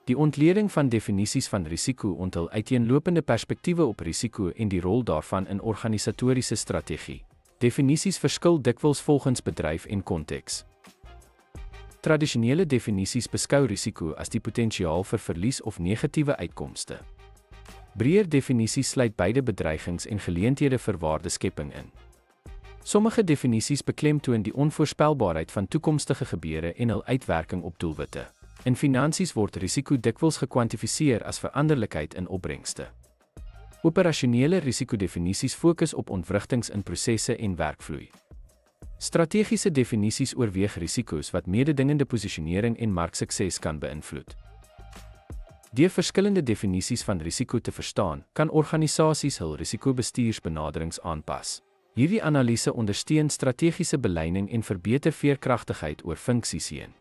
Die ontleding van definisies van risiko onthul uiteenlopende perspektiewe op risiko en die rol daarvan in organisatoriese strategie. Definisies verskil dikwels volgens bedryf en konteks. Tradisionele definisies beskou risiko as die potensiaal vir verlies of negatiewe uitkomste. Breër definisies sluit beide bedreigings en geleenthede vir waardeskepping in. Sommige definisies beklemtoon die onvoorspelbaarheid van toekomstige gebeure en hul uitwerking op doelwitte. In finansies word risiko dikwels gekwantifiseer as veranderlikheid in opbrengste. Operasionele risikodefinisies fokus op ontwrigtings in prosesse en werkvloei. Strategiese definisies oorweeg risiko's wat mededingende posisionering en marksukses kan beïnvloed. Deur verskillende definisies van risiko te verstaan, kan organisasies hul risikobestuursbenaderings aanpas. Hierdie analise ondersteun strategiese beleining en verbeter veerkragtigheid oor funksies heen.